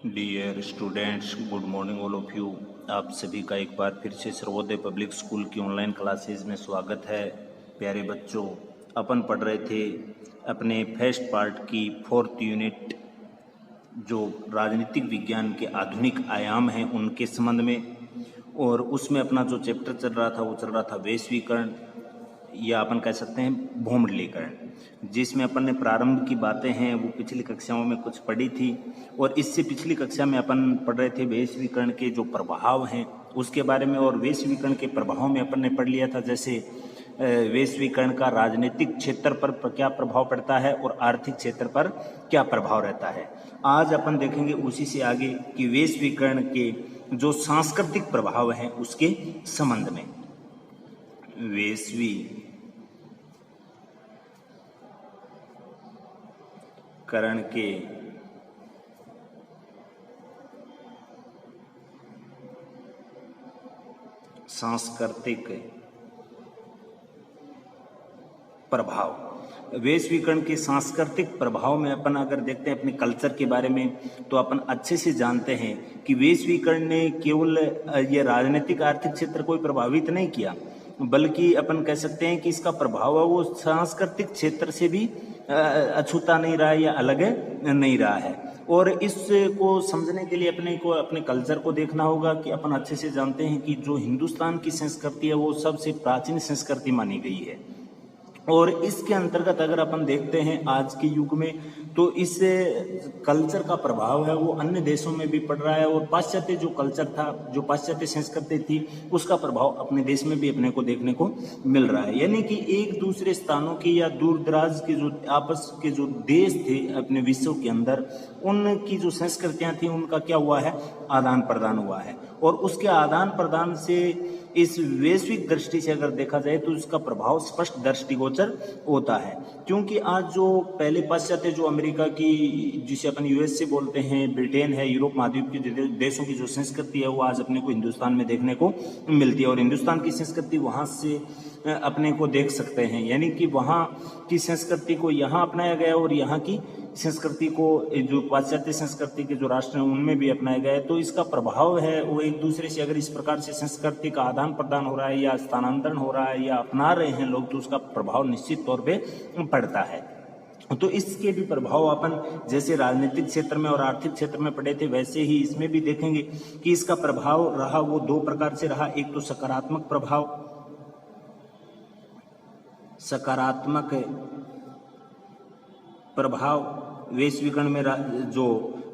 Dear students, good morning all of you. आप सभी का एक बार फिर से सर्वोदय पब्लिक स्कूल की ऑनलाइन क्लासेस में स्वागत है। प्यारे बच्चों, अपन पढ़ रहे थे अपने फर्स्ट पार्ट की 4th यूनिट, जो राजनीतिक विज्ञान के आधुनिक आयाम हैं उनके संबंध में, और उसमें अपना जो चैप्टर चल रहा था वो चल रहा था वैश्वीकरण, या अपन कह सकते हैं भूमंडलीकरण, जिसमें अपन ने प्रारंभ की बातें हैं वो पिछली कक्षाओं में कुछ पढ़ी थी। और इससे पिछली कक्षा में अपन पढ़ रहे थे वैश्वीकरण के जो प्रभाव हैं उसके बारे में, और वैश्वीकरण के प्रभाव में अपन ने पढ़ लिया था जैसे वैश्वीकरण का राजनीतिक क्षेत्र पर क्या प्रभाव पड़ता है और आर्थिक क्षेत्र पर क्या प्रभाव रहता है। आज अपन देखेंगे उसी से आगे कि वैश्वीकरण के जो सांस्कृतिक प्रभाव हैं उसके संबंध में। वैश्वीकरण के सांस्कृतिक प्रभाव। वैश्वीकरण के सांस्कृतिक प्रभाव में अपन अगर देखते हैं अपने कल्चर के बारे में, तो अपन अच्छे से जानते हैं कि वैश्वीकरण ने केवल ये राजनीतिक आर्थिक क्षेत्र को प्रभावित नहीं किया, बल्कि अपन कह सकते हैं कि इसका प्रभाव वो सांस्कृतिक क्षेत्र से भी अछूता नहीं रहा या अलग नहीं रहा है। और इसको समझने के लिए अपने को अपने कल्चर को देखना होगा कि अपन अच्छे से जानते हैं कि जो हिंदुस्तान की संस्कृति है वो सबसे प्राचीन संस्कृति मानी गई है। और इसके अंतर्गत अगर अपन देखते हैं आज के युग में, तो इस कल्चर का प्रभाव है वो अन्य देशों में भी पड़ रहा है, और पाश्चात्य जो कल्चर था, जो पाश्चात्य संस्कृति थी, उसका प्रभाव अपने देश में भी अपने को देखने को मिल रहा है। यानी कि एक दूसरे स्थानों की या दूर दराज के जो आपस के जो देश थे अपने विश्व के अंदर, उनकी जो संस्कृतियां थी उनका क्या हुआ है, आदान प्रदान हुआ है। और उसके आदान प्रदान से इस वैश्विक दृष्टि से अगर देखा जाए तो इसका प्रभाव स्पष्ट दृष्टिगोचर होता है। क्योंकि आज जो पहले पाश्चात्य जो अमेरिका की, जिसे अपन यूएस से बोलते हैं, ब्रिटेन है, यूरोप महाद्वीप के देशों की जो संस्कृति है वो आज अपने को हिंदुस्तान में देखने को मिलती है, और हिंदुस्तान की संस्कृति वहाँ से अपने को देख सकते हैं। यानी कि वहाँ की संस्कृति को यहाँ अपनाया गया और यहाँ की संस्कृति को जो पाश्चात्य संस्कृति के जो राष्ट्र हैं उनमें भी अपनाया गया है। तो इसका प्रभाव है वो एक दूसरे से अगर इस प्रकार से संस्कृति का आदान प्रदान हो रहा है या स्थानांतरण हो रहा है या अपना रहे हैं लोग, तो उसका प्रभाव निश्चित तौर पे पड़ता है। तो इसके भी प्रभाव अपन जैसे राजनीतिक क्षेत्र में और आर्थिक क्षेत्र में पढ़े थे, वैसे ही इसमें भी देखेंगे कि इसका प्रभाव रहा वो दो प्रकार से रहा। एक तो सकारात्मक प्रभाव, सकारात्मक प्रभाव वैश्वीकरण में जो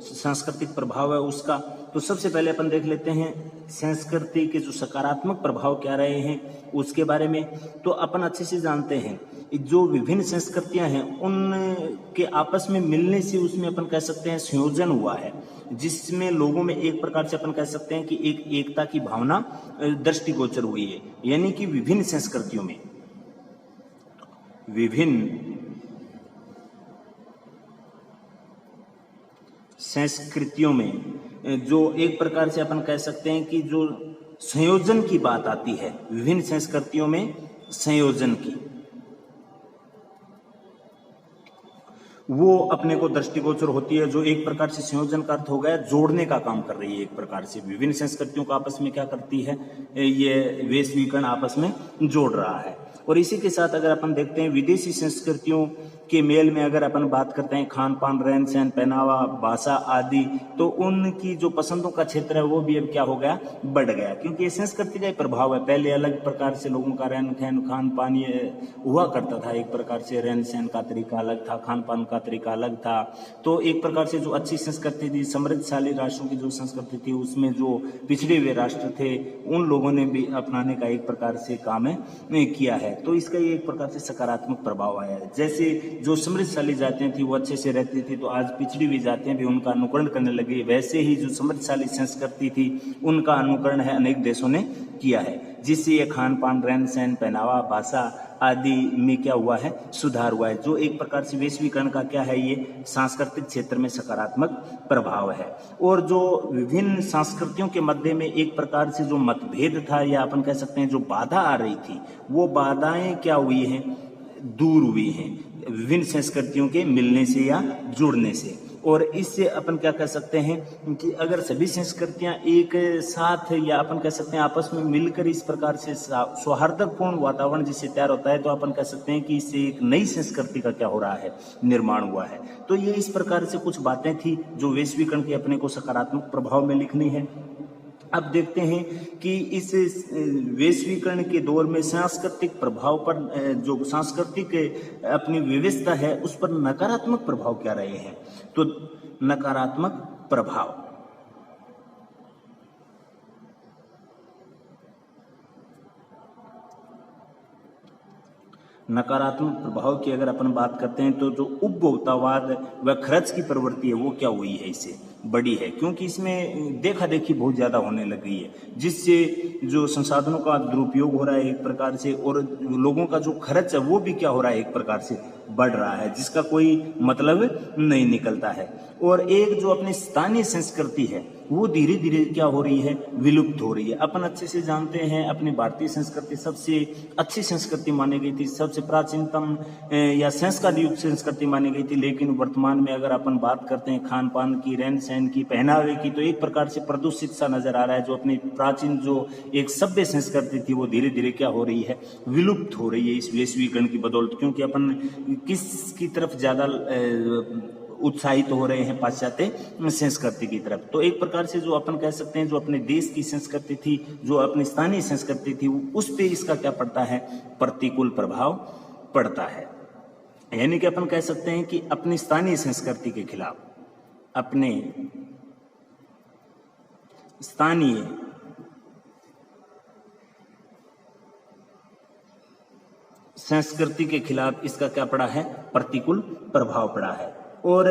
सांस्कृतिक प्रभाव है उसका। तो सबसे पहले अपन देख लेते हैं संस्कृति के जो सकारात्मक प्रभाव क्या रहे हैं उसके बारे में। तो अपन अच्छे से जानते हैं जो विभिन्न संस्कृतियां हैं उनके आपस में मिलने से उसमें अपन कह सकते हैं संयोजन हुआ है, जिसमें लोगों में एक प्रकार से अपन कह सकते हैं कि एक एकता की भावना दृष्टिगोचर हुई है। यानी कि विभिन्न संस्कृतियों में, विभिन्न संस्कृतियों में जो एक प्रकार से अपन कह सकते हैं कि जो संयोजन की बात आती है, विभिन्न संस्कृतियों में संयोजन की, वो अपने को दृष्टिगोचर होती है। जो एक प्रकार से संयोजन का अर्थ हो गया जोड़ने का काम कर रही है। एक प्रकार से विभिन्न संस्कृतियों को आपस में क्या करती है, ये वैश्वीकरण आपस में जोड़ रहा है। और इसी के साथ अगर अपन देखते हैं विदेशी संस्कृतियों के मेल में अगर अपन बात करते हैं खान पान, रहन सहन, पहनावा, भाषा आदि, तो उनकी जो पसंदों का क्षेत्र है वो भी अब क्या हो गया, बढ़ गया। क्योंकि ये संस्कृति का ही प्रभाव है। पहले अलग प्रकार से लोगों का रहन सहन, खान पान ये हुआ करता था। एक प्रकार से रहन सहन का तरीका अलग था, खान पान का तरीका अलग था। तो एक प्रकार से जो अच्छी संस्कृति थी, समृद्धशाली राष्ट्रों की जो संस्कृति थी, उसमें जो पिछड़े हुए राष्ट्र थे उन लोगों ने भी अपनाने का एक प्रकार से काम किया है। तो इसका ये एक प्रकार से सकारात्मक प्रभाव आया है। जैसे जो समृद्धशाली जातियां थी वो अच्छे से रहती थी, तो आज पिछड़ी हुई जातियां भी उनका अनुकरण करने लगी। वैसे ही जो समृद्धशाली संस्कृति थी उनका अनुकरण है अनेक देशों ने किया है, जिससे ये खान पान, रहन सहन, पहनावा, भाषा आदि में क्या हुआ है, सुधार हुआ है। जो एक प्रकार से वैश्वीकरण का क्या है, ये सांस्कृतिक क्षेत्र में सकारात्मक प्रभाव है। और जो विभिन्न संस्कृतियों के मध्य में एक प्रकार से जो मतभेद था या अपन कह सकते हैं जो बाधा आ रही थी, वो बाधाएं क्या हुई हैं, दूर हुई हैं विभिन्न संस्कृतियों के मिलने से या जुड़ने से। और इससे अपन क्या कह सकते हैं कि अगर सभी संस्कृतियां एक साथ या अपन कह सकते हैं आपस में मिलकर इस प्रकार से सौहार्दपूर्ण वातावरण जिससे तैयार होता है, तो अपन कह सकते हैं कि इससे एक नई संस्कृति का क्या हो रहा है, निर्माण हुआ है। तो ये इस प्रकार से कुछ बातें थी जो वैश्वीकरण के अपने को सकारात्मक प्रभाव में लिखनी है। अब देखते हैं कि इस वैश्वीकरण के दौर में सांस्कृतिक प्रभाव पर जो सांस्कृतिक अपनी व्यवस्था है उस पर नकारात्मक प्रभाव क्या रहे हैं। तो नकारात्मक प्रभाव, नकारात्मक प्रभाव की अगर अपन बात करते हैं तो जो उपभोक्तावाद व खर्च की प्रवृत्ति है वो क्या हुई है, इससे बड़ी है, क्योंकि इसमें देखा देखी बहुत ज्यादा होने लग गई है, जिससे जो संसाधनों का दुरुपयोग हो रहा है एक प्रकार से, और लोगों का जो खर्च है वो भी क्या हो रहा है एक प्रकार से बढ़ रहा है, जिसका कोई मतलब नहीं निकलता है। और एक जो अपनी स्थानीय संस्कृति है वो धीरे धीरे क्या हो रही है, विलुप्त हो रही है। अपन अच्छे से जानते हैं अपनी भारतीय संस्कृति सबसे अच्छी संस्कृति मानी गई थी, सबसे प्राचीनतम या संस्कार युक्त संस्कृति मानी गई थी, लेकिन वर्तमान में अगर अपन बात करते हैं खान पान की, रहन सहन की, पहनावे की, तो एक प्रकार से प्रदूषित सा नजर आ रहा है। जो अपनी प्राचीन जो एक सभ्य संस्कृति थी वो धीरे धीरे क्या हो रही है, विलुप्त हो रही है इस वैश्वीकरण की बदौलत, क्योंकि अपन किसकी तरफ ज्यादा उत्साहित हो रहे हैं, पाश्चात्य संस्कृति की तरफ। तो एक प्रकार से जो अपन कह सकते हैं जो अपने देश की संस्कृति थी, जो अपनी स्थानीय संस्कृति थी, उस पे इसका क्या पड़ता है, प्रतिकूल प्रभाव पड़ता है। यानी कि अपन कह सकते हैं कि अपनी स्थानीय संस्कृति के खिलाफ, अपने स्थानीय संस्कृति के खिलाफ इसका क्या पड़ा है, प्रतिकूल प्रभाव पड़ा है। और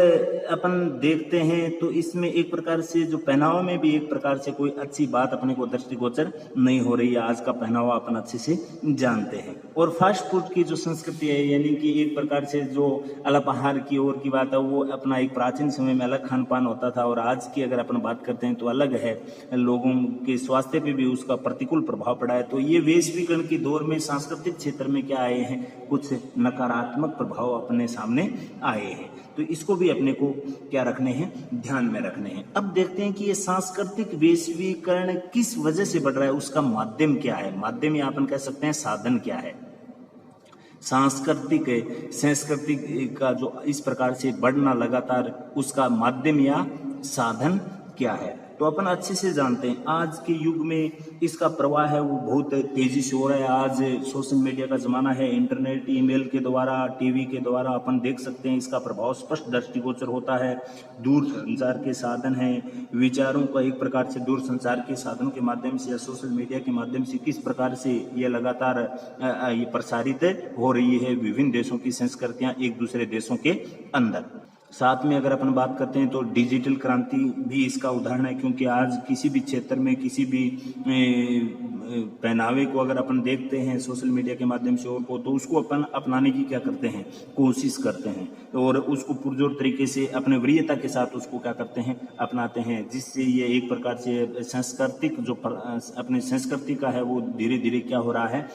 अपन देखते हैं तो इसमें एक प्रकार से जो पहनावा में भी एक प्रकार से कोई अच्छी बात अपने को दृष्टिगोचर नहीं हो रही है। आज का पहनावा अपन अच्छे से जानते हैं। और फास्ट फूड की जो संस्कृति है, यानी कि एक प्रकार से जो अल्पाहार की ओर की बात है, वो अपना एक प्राचीन समय में अलग खान पान होता था, और आज की अगर अपन बात करते हैं तो अलग है। लोगों के स्वास्थ्य पे भी उसका प्रतिकूल प्रभाव पड़ा है। तो ये वैश्वीकरण के दौर में सांस्कृतिक क्षेत्र में क्या आए हैं, कुछ नकारात्मक प्रभाव अपने सामने आए हैं। तो इसको भी अपने को क्या रखने हैं, ध्यान में रखने हैं। अब देखते हैं कि ये सांस्कृतिक वैश्वीकरण किस वजह से बढ़ रहा है, उसका माध्यम क्या है, माध्यम या अपन कह सकते हैं साधन क्या है। सांस्कृतिक संस्कृति का जो इस प्रकार से बढ़ना लगातार, उसका माध्यम या साधन क्या है। तो अपन अच्छे से जानते हैं आज के युग में इसका प्रवाह है वो बहुत तेजी से हो रहा है। आज सोशल मीडिया का जमाना है, इंटरनेट, ईमेल के द्वारा, टीवी के द्वारा अपन देख सकते हैं इसका प्रभाव स्पष्ट दृष्टिगोचर होता है। दूर संचार के साधन हैं, विचारों का एक प्रकार से दूर संचार के साधनों के माध्यम से या सोशल मीडिया के माध्यम से किस प्रकार से ये लगातार ये प्रसारित हो रही है। विभिन्न देशों की संस्कृतियां एक दूसरे देशों के अंदर। साथ में अगर अपन बात करते हैं तो डिजिटल क्रांति भी इसका उदाहरण है, क्योंकि आज किसी भी क्षेत्र में किसी भी पहनावे को अगर अपन देखते हैं सोशल मीडिया के माध्यम से और को, तो उसको अपन अपनाने की क्या करते हैं, कोशिश करते हैं, और उसको पुरजोर तरीके से अपने वरीयता के साथ उसको क्या करते हैं, अपनाते हैं, जिससे ये एक प्रकार से सांस्कृतिक जो अपनी संस्कृति का है वो धीरे धीरे क्या हो रहा है,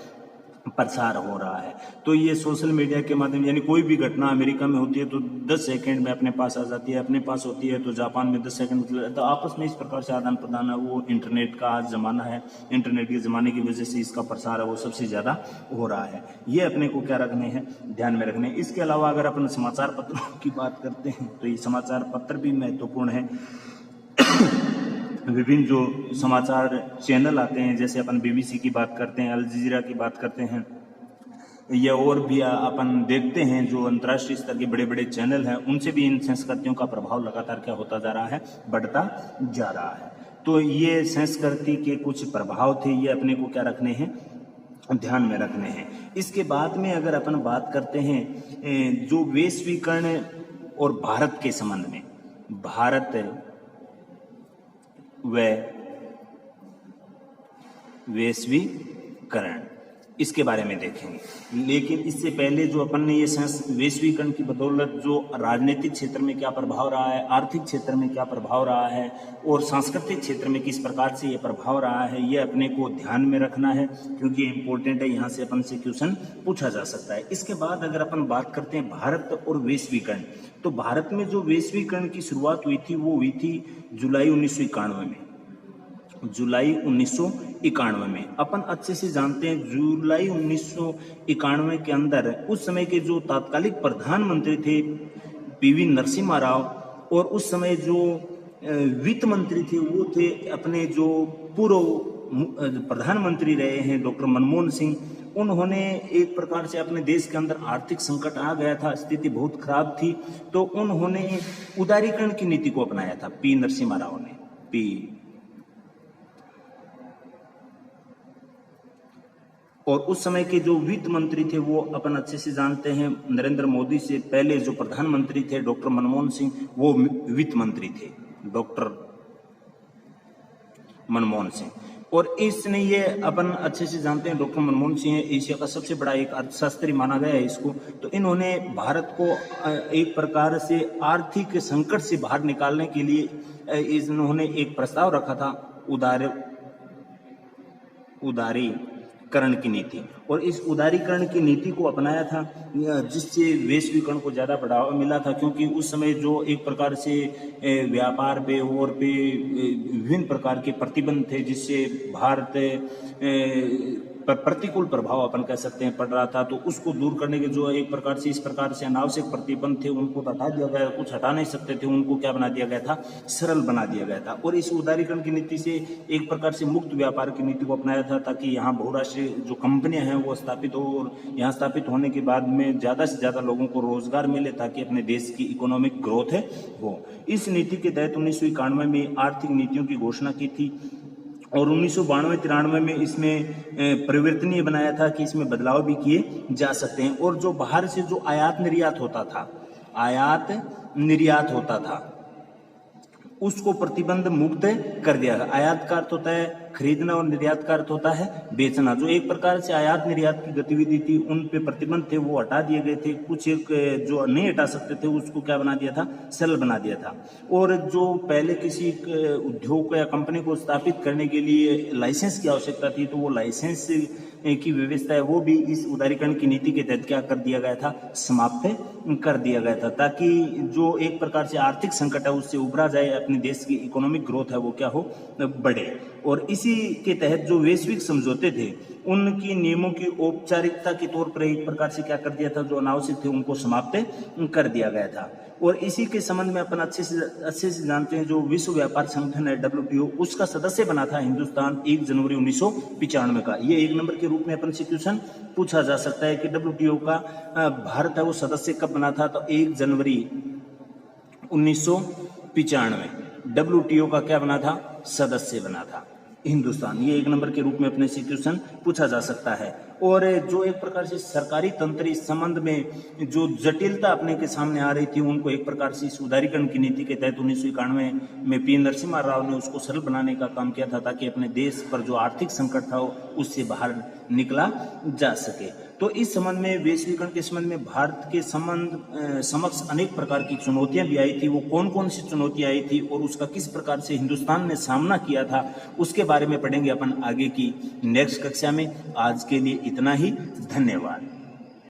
प्रसार हो रहा है। तो ये सोशल मीडिया के माध्यम, यानी कोई भी घटना अमेरिका में होती है तो 10 सेकंड में अपने पास आ जाती है, अपने पास होती है तो जापान में 10 सेकंड में, तो आपस में इस प्रकार से आदान प्रदान है। वो इंटरनेट का आज जमाना है, इंटरनेट के जमाने की वजह से इसका प्रसार है वो सबसे ज्यादा हो रहा है। ये अपने को क्या रखने हैं, ध्यान में रखने। इसके अलावा अगर अपन समाचार पत्रों की बात करते हैं तो ये समाचार पत्र भी महत्वपूर्ण है। विभिन्न जो समाचार चैनल आते हैं, जैसे अपन बीबीसी की बात करते हैं, अल जजीरा की बात करते हैं, या और भी अपन देखते हैं जो अंतर्राष्ट्रीय स्तर के बड़े बड़े चैनल हैं, उनसे भी इन संस्कृतियों का प्रभाव लगातार क्या होता जा रहा है, बढ़ता जा रहा है। तो ये संस्कृति के कुछ प्रभाव थे, ये अपने को क्या रखने हैं, ध्यान में रखने हैं। इसके बाद में अगर अपन बात करते हैं जो वैश्वीकरण और भारत के संबंध में, भारत व वैश्वीकरण, इसके बारे में देखेंगे। लेकिन इससे पहले जो अपन ने ये वैश्वीकरण की बदौलत जो राजनीतिक क्षेत्र में क्या प्रभाव रहा है, आर्थिक क्षेत्र में क्या प्रभाव रहा है और सांस्कृतिक क्षेत्र में किस प्रकार से ये प्रभाव रहा है, ये अपने को ध्यान में रखना है क्योंकि ये इंपॉर्टेंट है, यहाँ से अपन से क्वेश्चन पूछा जा सकता है। इसके बाद अगर अपन बात करते हैं भारत और वैश्वीकरण, तो भारत में जो वैश्वीकरण की शुरुआत हुई थी वो हुई थी जुलाई 1991 में। जुलाई 1991 में अपन अच्छे से जानते हैं, जुलाई 1991 के अंदर उस समय के जो तात्कालिक प्रधानमंत्री थे पीवी नरसिम्हा राव, और उस समय जो वित्त मंत्री थे वो थे अपने जो पूर्व प्रधानमंत्री रहे हैं डॉक्टर मनमोहन सिंह। उन्होंने एक प्रकार से अपने देश के अंदर आर्थिक संकट आ गया था, स्थिति बहुत खराब थी, तो उन्होंने उदारीकरण की नीति को अपनाया था पी नरसिम्हा राव ने। और उस समय के जो वित्त मंत्री थे वो अपन अच्छे से जानते हैं, नरेंद्र मोदी से पहले जो प्रधानमंत्री थे डॉक्टर मनमोहन सिंह, वो वित्त मंत्री थे डॉक्टर मनमोहन सिंह। और इसने ये अपन अच्छे से जानते हैं, डॉक्टर मनमोहन सिंह एशिया का सबसे बड़ा एक अर्थशास्त्री माना गया है इसको। तो इन्होंने भारत को एक प्रकार से आर्थिक संकट से बाहर निकालने के लिए इन्होंने एक प्रस्ताव रखा था, उदारीकरण की नीति, और इस उदारीकरण की नीति को अपनाया था जिससे वैश्वीकरण को ज़्यादा बढ़ावा मिला था। क्योंकि उस समय जो एक प्रकार से व्यापार पे और पे विभिन्न प्रकार के प्रतिबंध थे जिससे भारत पर प्रतिकूल प्रभाव अपन कह सकते हैं पड़ रहा था, तो उसको दूर करने के जो एक प्रकार से इस प्रकार से अनावश्यक प्रतिबंध थे उनको हटा दिया गया, कुछ हटा नहीं सकते थे, उनको क्या बना दिया गया था, सरल बना दिया गया था। और इस उदारीकरण की नीति से एक प्रकार से मुक्त व्यापार की नीति को अपनाया था ताकि यहाँ बहुराष्ट्रीय जो कंपनियां हैं वो स्थापित हो, और यहाँ स्थापित होने के बाद में ज़्यादा से ज़्यादा लोगों को रोजगार मिले ताकि अपने देश की इकोनॉमिक ग्रोथ है वो। इस नीति के तहत 1991 में आर्थिक नीतियों की घोषणा की थी और 1992-93 में इसमें परिवर्तनीय बनाया था कि इसमें बदलाव भी किए जा सकते हैं। और जो बाहर से जो आयात निर्यात होता था उसको प्रतिबंध मुक्त कर दिया। आयात का अर्थ होता है खरीदना और निर्यात का अर्थ होता है बेचना। जो एक प्रकार से आयात निर्यात की गतिविधि थी उन पे प्रतिबंध थे वो हटा दिए गए थे। कुछ एक जो नहीं हटा सकते थे उसको क्या बना दिया था, सरल बना दिया था। और जो पहले किसी उद्योग या कंपनी को स्थापित करने के लिए लाइसेंस की आवश्यकता थी तो वो लाइसेंस की व्यवस्था है वो भी इस उदारीकरण की नीति के तहत क्या कर दिया गया था, समाप्त कर दिया गया था, ताकि जो एक प्रकार से आर्थिक संकट है उससे उभरा जाए, अपने देश की इकोनॉमिक ग्रोथ है वो क्या हो, बढ़े। और इसी के तहत जो वैश्विक समझौते थे उनकी नियमों की औपचारिकता के तौर पर एक प्रकार से क्या कर दिया था, जो अनावश्यक थे उनको समाप्त कर दिया गया था। और इसी के संबंध में अपन अच्छे से जानते हैं, जो विश्व व्यापार संगठन है WTO, उसका सदस्य बना था हिंदुस्तान 1 जनवरी 1995 का। ये 1 नंबर के रूप में अपन से क्वेश्चन पूछा जा सकता है कि WTO का भारत है वो सदस्य कब बना था, तो 1 जनवरी 1995 WTO का क्या बना था, सदस्य बना था हिंदुस्तान। ये 1 नंबर के रूप में अपने से क्वेश्चन पूछा जा सकता है। और जो एक प्रकार से सरकारी तंत्र इस संबंध में जो जटिलता अपने के सामने आ रही थी उनको एक प्रकार से इस उदारीकरण की नीति के तहत 1991 में पी नरसिम्हा राव ने उसको सरल बनाने का काम किया था ताकि अपने देश पर जो आर्थिक संकट था उससे बाहर निकला जा सके। तो इस संबंध में वैश्वीकरण के संबंध में भारत के समक्ष अनेक प्रकार की चुनौतियां भी आई थी। वो कौन कौन सी चुनौतियां आई थी और उसका किस प्रकार से हिंदुस्तान ने सामना किया था उसके बारे में पढ़ेंगे अपन आगे की नेक्स्ट कक्षा में। आज के लिए इतना ही, धन्यवाद।